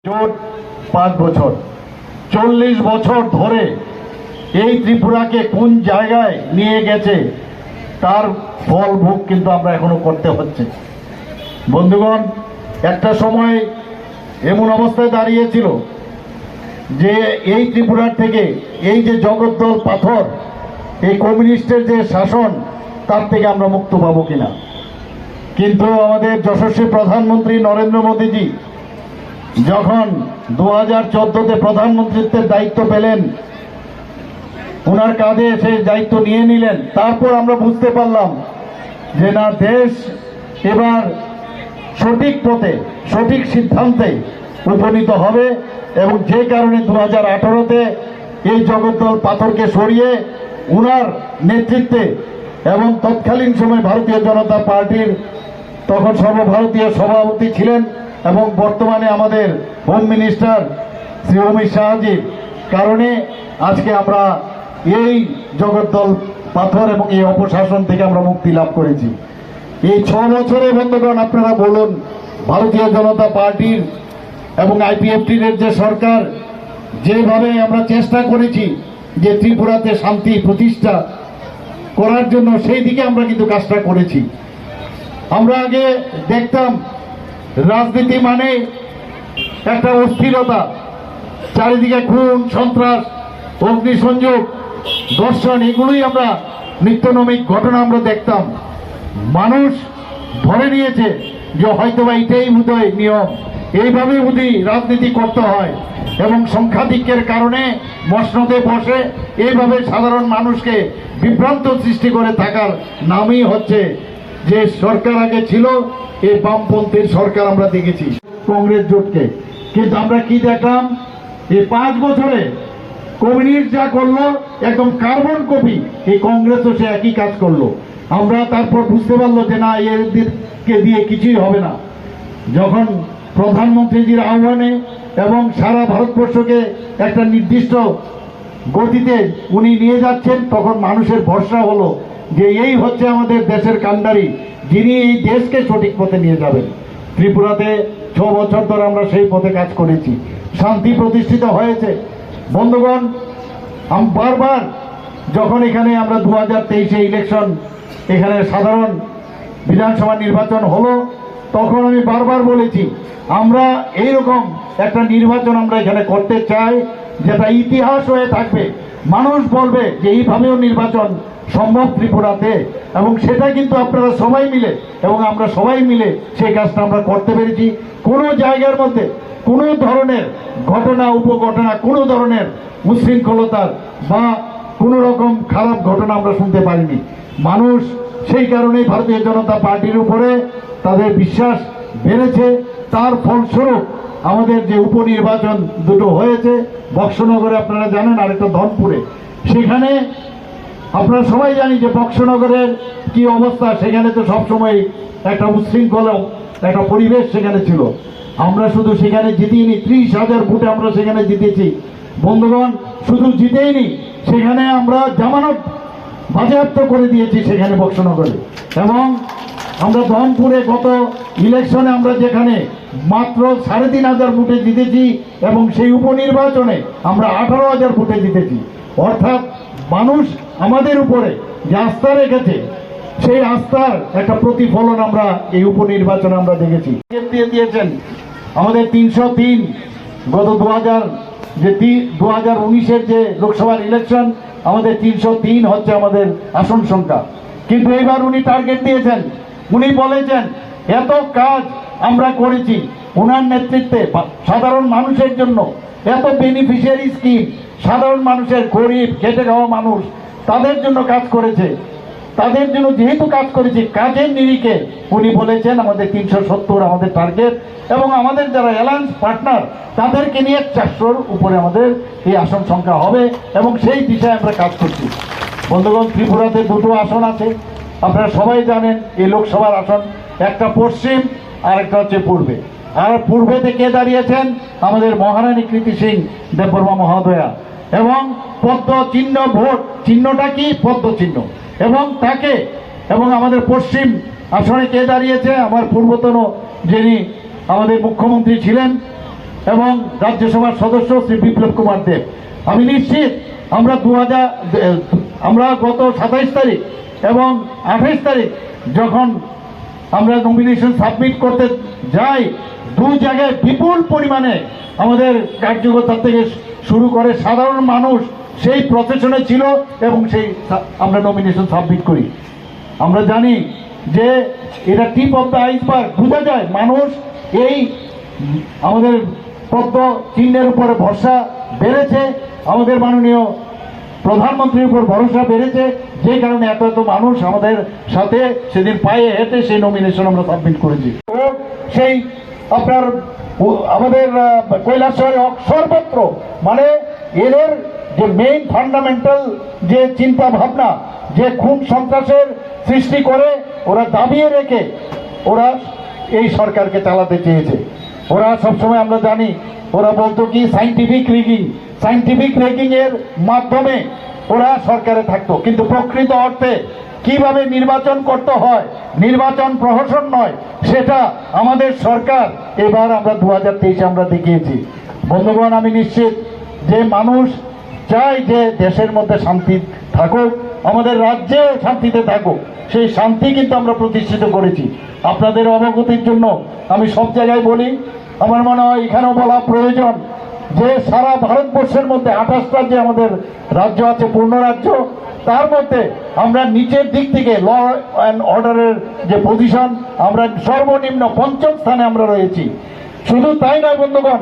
জোট 5 বছর 40 বছর ধরে এই ত্রিপুরাকে কোন জায়গায় নিয়ে গেছে তার ফল ভোগ কিন্তু আমরা এখনো করতে হচ্ছে। বন্ধুগণ, একটা সময় এমন অবস্থায় দাঁড়িয়েছিল যে এই ত্রিপুরার থেকে এই যে জগদ্দল পাথর, এই কমিউনিস্টের যে শাসন, তার থেকে আমরা মুক্ত পাবো কিনা। কিন্তু আমাদের যশস্বী প্রধানমন্ত্রী নরেন্দ্র মোদীজি যখন 2014-তে প্রধানমন্ত্রীত্বের দায়িত্ব পেলেন, ওনার কাঁধে সেই দায়িত্ব নিয়ে নিলেন, তারপর আমরা বুঝতে পারলাম যে না, দেশ এবার সঠিক পথে সঠিক সিদ্ধান্তে উপনীত হবে। এবং যে কারণে 2018-তে এই জগদ্দল পাথরকে সরিয়ে ওনার নেতৃত্বে এবং তৎকালীন সময় ভারতীয় জনতা পার্টির তখন সর্বভারতীয় সভাপতি ছিলেন এবং বর্তমানে আমাদের হোম মিনিস্টার শ্রী অমিত শাহজির কারণে আজকে আমরা এই জগদ্দল পাথর এবং এই অপশাসন থেকে আমরা মুক্তি লাভ করেছি। এই 6 বছরে বন্ধুগণ, আপনারা বলুন, ভারতীয় জনতা পার্টির এবং আইপিএফটির যে সরকার যেভাবে আমরা চেষ্টা করেছি যে ত্রিপুরাতে শান্তি প্রতিষ্ঠা করার জন্য, সেই দিকে আমরা কিন্তু কাজটা করেছি। আমরা আগে দেখতাম রাজনীতি মানে একটা অস্থিরতা, চারিদিকে খুন সন্ত্রাস, অগ্নিসংযোগ, দর্শন, এগুলোই আমরা নিত্যনৈমিক ঘটনা আমরা দেখতাম। মানুষ ধরে নিয়েছে যে হয়তোবা এটাই বোধহয় নিয়ম, এইভাবে বুঝি রাজনীতি করতে হয় এবং সংখ্যাধিক্যের কারণে মসনদে বসে এইভাবে সাধারণ মানুষকে বিভ্রান্ত সৃষ্টি করে থাকার নামই হচ্ছে যে সরকার আগে ছিল এই বামপন্থীর সরকার আমরা দেখেছি কংগ্রেস জোটকে। কিন্তু আমরা কি দেখলাম, এই 5 বছরে কমিউনিস্ট যা করলো একদম কার্বন কপি এই কংগ্রেসও সে একই কাজ করলো। আমরা তারপর বুঝতে পারলো যে না, এদেরকে দিয়ে কিছুই হবে না। যখন প্রধানমন্ত্রীজির আহ্বানে এবং সারা ভারতবর্ষকে একটা নির্দিষ্ট গতিতে উনি নিয়ে যাচ্ছেন, তখন মানুষের ভরসা হলো যে এই হচ্ছে আমাদের দেশের কান্ডারি, যিনি এই দেশকে সঠিক পথে নিয়ে যাবেন। ত্রিপুরাতে 6 বছর ধরে আমরা সেই পথে কাজ করেছি, শান্তি প্রতিষ্ঠিত হয়েছে। বন্ধুগণ, বারবার যখন এখানে আমরা 2023-এ ইলেকশন, এখানে সাধারণ বিধানসভা নির্বাচন হলো, তখন আমি বারবার বলেছি আমরা এইরকম একটা নির্বাচন আমরা এখানে করতে চাই যেটা ইতিহাস হয়ে থাকবে। মানুষ বলবে যে এইভাবেও নির্বাচন সম্ভব ত্রিপুরাতে, এবং সেটা কিন্তু আপনারা সবাই মিলে এবং আমরা সবাই মিলে সেই কাজটা আমরা করতে পেরেছি। কোনো জায়গার মধ্যে কোনো ধরনের ঘটনা উপঘটনা, কোনো ধরনের উচ্ছৃঙ্খলতার বা কোনো রকম খারাপ ঘটনা আমরা শুনতে পারিনি। মানুষ সেই কারণেই ভারতীয় জনতা পার্টির উপরে তাদের বিশ্বাস বেড়েছে। তার ফলস্বরূপ আমাদের যে উপনির্বাচন দুটো হয়েছে, বক্সনগরে আপনারা জানেন, আরেকটা ধনপুরে, সেখানে আপনারা সবাই জানি যে বক্সনগরের কি অবস্থা। সেখানে তো সবসময় একটা উচ্ছৃঙ্খল একটা পরিবেশ সেখানে ছিল। আমরা শুধু সেখানে জিতিনি, 30,000 ভোটে আমরা সেখানে জিতেছি। বন্ধুগণ, শুধু জিতেইনি, সেখানে আমরা জামানত বাজেয়াপ্ত করে দিয়েছি সেখানে বক্সনগরে। এবং আমরা ধনপুরে গত ইলেকশনে আমরা যেখানে মাত্র 3,500 ভোটে জিতেছি এবং সেই উপনির্বাচনে আমরা 18,000 ভোটে জিতেছি। অর্থাৎ মানুষ আমাদের উপরে যে আস্থা রেখেছে, সেই আস্থার একটা প্রতিফলন আমরা এই উপনির্বাচনে আমরা দেখেছি। দিয়ে দিয়েছেন আমাদের 303, গত 2019-এর যে লোকসভার ইলেকশন, আমাদের 303 হচ্ছে আমাদের আসন সংখ্যা। কিন্তু এবার উনি টার্গেট দিয়েছেন, উনি বলেছেন এত কাজ আমরা করেছি ওনার নেতৃত্বে সাধারণ মানুষের জন্য, এত বেনিফিশিয়ারি স্কিম, সাধারণ মানুষের, গরিব খেটে খাওয়া মানুষ, তাদের জন্য কাজ করেছে। তাদের জন্য যেহেতু কাজ করেছি, কাজের নিরিখে উনি বলেছেন আমাদের 370 আমাদের টার্গেট, এবং আমাদের যারা অ্যালায়েন্স পার্টনার তাদেরকে নিয়ে 400-র উপরে আমাদের এই আসন সংখ্যা হবে, এবং সেই দিশায় আমরা কাজ করছি। বন্ধুগণ, ত্রিপুরাতে 2টো আসন আছে, আপনারা সবাই জানেন এই লোকসভার আসন, একটা পশ্চিম আর একটা হচ্ছে পূর্বে। আর পূর্বেতে কে দাঁড়িয়েছেন? আমাদের মহারানী কৃতি সিং দেববর্মা মহোদয়া, এবং পদ্ম চিহ্ন, ভোট চিহ্নটা কি? পদ্ম চিহ্ন। এবং তাকে, এবং আমাদের পশ্চিম আসনে কে দাঁড়িয়েছে? আমার পূর্বতন যিনি আমাদের মুখ্যমন্ত্রী ছিলেন এবং রাজ্যসভার সদস্য শ্রী বিপ্লব কুমার দেব। আমি নিশ্চিত আমরা গত 27 তারিখ এবং 28 তারিখ যখন আমরা নমিনেশন সাবমিট করতে যাই, দুই জায়গায় বিপুল পরিমাণে আমাদের কার্যকর্তা থেকে শুরু করে সাধারণ মানুষ সেই প্রসেশনে ছিল এবং আমরা নমিনেশন সাবমিট করি। আমরা জানি যে এটা টিপ অফ দ্য আইসবার্গ, বোঝা যায় মানুষ এই আমাদের পদ্ম চিহ্নের উপরে ভরসা বেড়েছে, আমাদের মাননীয় প্রধানমন্ত্রীর উপর ভরসা বেড়েছে, যে কারণে এত মানুষ আমাদের সাথে সেদিন পায়ে হেঁটে সেই নমিনেশন আমরা সাবমিট করেছি। তো সেই আপনার আমাদের কৈলাসহরে সর্বত্র মানে এদের যে মেইন ফান্ডামেন্টাল যে চিন্তা ভাবনা, যে খুন সন্ত্রাসের সৃষ্টি করে ওরা দাবিয়ে রেখে ওরা এই সরকারকে চালাতে চেয়েছে। ওরা সবসময় আমরা জানি ওরা বলতো কি সাইন্টিফিক রেগিং এর মাধ্যমে ওরা সরকারে থাকতো, কিন্তু প্রকৃত অর্থে কিভাবে নির্বাচন করতে হয়, নির্বাচন প্রহসন নয়, সেটা আমাদের সরকার এবার আমরা 2023 আমরা দেখিয়েছি। বন্ধুগণ, আমি নিশ্চিত যে মানুষ চায় যে দেশের মধ্যে শান্তি থাকুক, আমাদের রাজ্যেও শান্তিতে থাকুক, সেই শান্তি কিন্তু আমরা প্রতিষ্ঠিত করেছি। আপনাদের অবগতির জন্য আমি সব জায়গায় বলি, আমার মনে হয় এখানেও বলা প্রয়োজন যে সারা ভারতবর্ষের মধ্যে 28টা যে আমাদের রাজ্য আছে, পূর্ণ রাজ্য, তার মধ্যে আমরা নিচের দিক থেকে ল অ্যান্ড অর্ডারের যে পজিশন আমরা সর্বনিম্ন 5ম স্থানে আমরা রয়েছি। শুধু তাই নয় বন্ধুগণ,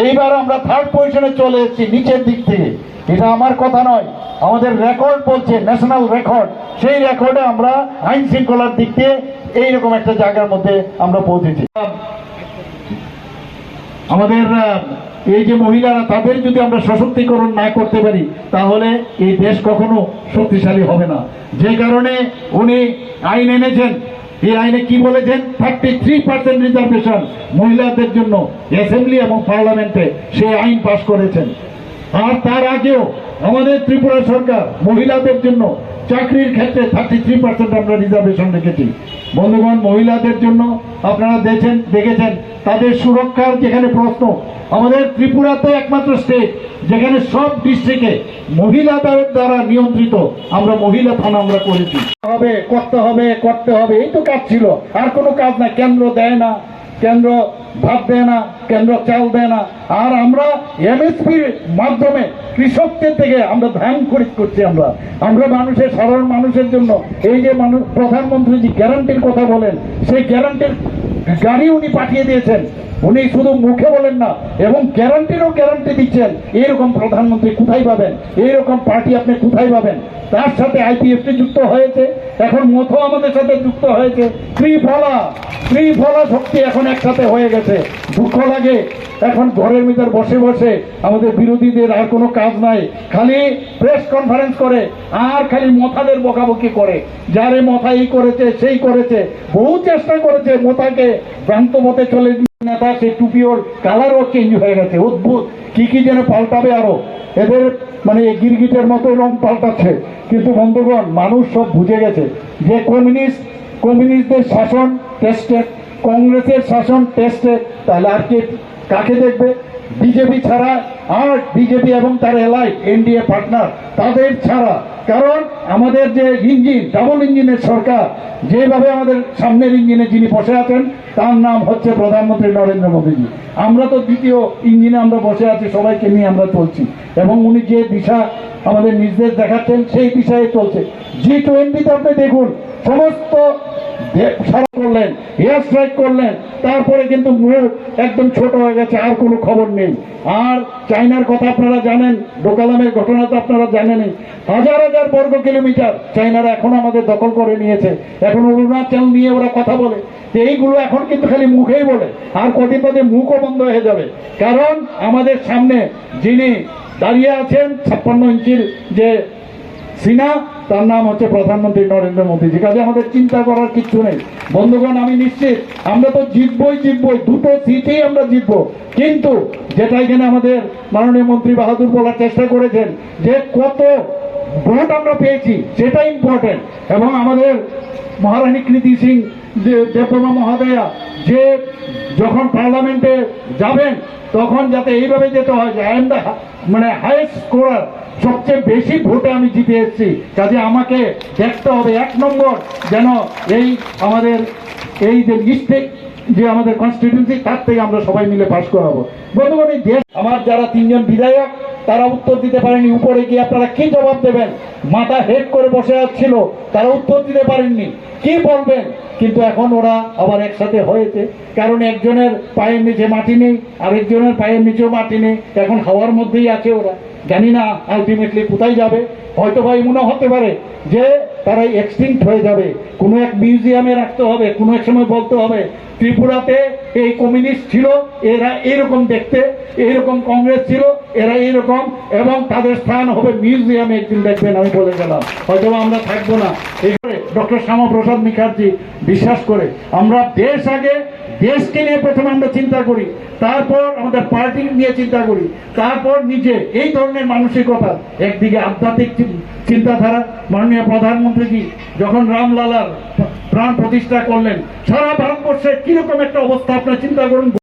এইবার আমরা 3rd পজিশনে চলে এসেছি নিচের দিক থেকে। এটা আমার কথা নয়, আমাদের রেকর্ড বলছে, ন্যাশনাল রেকর্ড, সেই রেকর্ডে আমরা আইন শৃঙ্খলার দিক দিয়ে এইরকম একটা জায়গার মধ্যে আমরা পৌঁছেছি। আমাদের এই যে মহিলারা, তাদের যদি আমরা সশক্তিকরণ না করতে পারি তাহলে এই দেশ কখনো শক্তিশালী হবে না। যে কারণে উনি আইন এনেছেন, এই আইনে কি বলেছেন, 33% রিজার্ভেশন মহিলাদের জন্য অ্যাসেম্বলি এবং পার্লামেন্টে সেই আইন পাশ করেছেন। আর তার আগেও আমাদের ত্রিপুরা সরকার মহিলাদের জন্য চাকরির ক্ষেত্রে 33% আমরা রিজার্ভেশন রেখেছি। বন্ধুগণ, মহিলাদের জন্য আপনারা দেখেছেন তাদের সুরক্ষার যেখানে প্রশ্ন, আমাদের ত্রিপুরাতে একমাত্র স্টেট যেখানে সব ডিস্ট্রিক্টে মহিলাদের দ্বারা নিয়ন্ত্রিত আমরা মহিলা থানা আমরা করেছি। করতে হবে, এই তো কাজ ছিল, আর কোনো কাজ না। কেন্দ্র দেয় না, কেন্দ্র ভাত দেয় না, কেন্দ্র চাল দেয় না, আর আমরা এমএসপির মাধ্যমে কৃষকদের থেকে আমরা ধান খরিদ করছি। আমরা মানুষের, সাধারণ মানুষের জন্য এই যে প্রধানমন্ত্রী যে গ্যারান্টির কথা বলেন, সেই গ্যারান্টির গাড়ি উনি পাঠিয়ে দিয়েছেন। উনি শুধু মুখে বলেন না, এবং গ্যারান্টি দিচ্ছেন। এইরকম প্রধানমন্ত্রী কোথায় পাবেন, এইরকম পার্টি আপনি কোথায় পাবেন? তার সাথে আইপিএফটি যুক্ত হয়েছে, এখন মথো আমাদের সাথে যুক্ত হয়েছে। ত্রিফলা শক্তি এখন একসাথে হয়ে গেছে। দুঃখ লাগে, এখন ঘরের ভিতর বসে বসে আমাদের বিরোধীদের আর কোনো কাজ নাই, খালি প্রেস কনফারেন্স করে আর খালি মথাদের বকাবকি করে। যারে মথা এই করেছে সেই করেছে, বহু চেষ্টা করেছে মথাকে ভ্রান্ত মতে চলে নেতা, সেই টুপিওর কালারও চেঞ্জ হয়ে গেছে। অদ্ভুত কি যেন পাল্টাবে আরো, এদের মানে গিরগিটের মতো রং পাল্টাচ্ছে। কিন্তু বন্ধুগণ, মানুষ সব বুঝে গেছে যে কমিউনিস্টদের শাসন টেস্টেড, কংগ্রেসের শাসন টেস্টেড, তাহলে আর কাকে দেখবে? বিজেপি ছাড়া, আর বিজেপি এবং তার এলাইট এনডিএ পার্টনার তাদের ছাড়া। কারণ আমাদের যে ইঞ্জিন, ডাবল ইঞ্জিনের সরকার, যেভাবে আমাদের সামনের ইঞ্জিনে যিনি বসে আছেন তার নাম হচ্ছে প্রধানমন্ত্রী নরেন্দ্র মোদীজি। আমরা তো দ্বিতীয় ইঞ্জিনে আমরা বসে আছি, সবাইকে নিয়ে আমরা চলছি, এবং উনি যে দিশা আমাদের নির্দেশ দেখাচ্ছেন সেই দিশায় চলছে। G20-তে আপনি দেখুন, সমস্ত সারা করলেন, এয়ার স্ট্রাইক করলেন, তারপরে কিন্তু মুখ একদম ছোট হয়ে গেছে, আর কোনো খবর নেই। আর চায়নার কথা আপনারা জানেন, ডোকালামের ঘটনা তো আপনারা জানেনই। হাজার বর্গ কিলোমিটার চায়নারা এখন আমাদের দখল করে নিয়েছে। এখন অরুণাচল নিয়ে ওরা কথা বলে, এইগুলো এখন কিন্তু খালি মুখেই বলে, আর কদিন বাদে মুখও বন্ধ হয়ে যাবে। কারণ আমাদের সামনে যিনি দাঁড়িয়ে আছেন 56 ইঞ্চির যে সিনা, তার নাম হচ্ছে প্রধানমন্ত্রী নরেন্দ্র মোদীজি। কাজে আমাদের চিন্তা করার কিছু নেই। বন্ধুগণ, আমি নিশ্চিত আমরা তো জিতবই, দুটো সিটেই আমরা জিতবো। কিন্তু যেটা এখানে আমাদের মাননীয় মন্ত্রী বাহাদুর বলার চেষ্টা করেছেন যে কত ভোট আমরা পেয়েছি, সেটা ইম্পর্টেন্ট। এবং আমাদের মহারানী কৃতি সিং দেববর্মা মহোদয়া যে যখন পার্লামেন্টে যাবেন তখন যাতে এইভাবে যেতে হয় যে আই এম দ্য মানে হাইয়েস্ট স্কোরার, সবচেয়ে বেশি ভোটে আমি জিতে এসেছি, কাজে আমাকে দেখতে হবে 1 নম্বর যেন এই আমাদের এই যে ডিস্ট্রিক্ট যে আমাদের কনস্টিটিউন্সি তার থেকে আমরা সবাই মিলে পাস করাবো। বন্ধুগণ, এই দেশ আমার যারা 3 জন বিধায়ক তারা উত্তর দিতে পারেনি, উপরে গিয়ে আপনারা কি জবাব দেবেন? মাথা হেড করে বসে ছিল, তারা উত্তর দিতে পারেননি, কি বলবেন? কিন্তু এখন ওরা আবার একসাথে হয়েছে, কারণ একজনের পায়ের নিচে মাটি নেই, আরেকজনের পায়ের নিচেও মাটি নেই, এখন হাওয়ার মধ্যেই আছে ওরা। জানি না আলটিমেটলি কোথায় যাবে। হয়তো ভাই মনে হতে পারে যে তারা এক্সটিংক্ট হয়ে যাবে, কোনো এক মিউজিয়ামে রাখতে হবে, কোনো এক সময় বলতে হবে ত্রিপুরাতে এই কমিউনিস্ট ছিল, এরা এইরকম দেখতে, এইরকম কংগ্রেস ছিল, এরা এইরকম, এবং তাদের স্থান হবে মিউজিয়ামে একদিন দেখবেন, আমি বলে গেলাম। হয়তো আমরা থাকবো না। ডক্টর শ্যামাপ্রসাদ মুখার্জি বিশ্বাস করে আমরা দেশ আগে, দেশকে নিয়ে প্রথমে আমরা চিন্তা করি, তারপর আমাদের পার্টি নিয়ে চিন্তা করি, তারপর নিজে। এই ধরনের মানসিকতা, একদিকে আধ্যাত্মিক চিন্তাধারা। মাননীয় প্রধানমন্ত্রীজি যখন রামলালার প্রাণ প্রতিষ্ঠা করলেন, সারা ভারতবর্ষে কিরকম একটা অবস্থা আপনার চিন্তা করুন।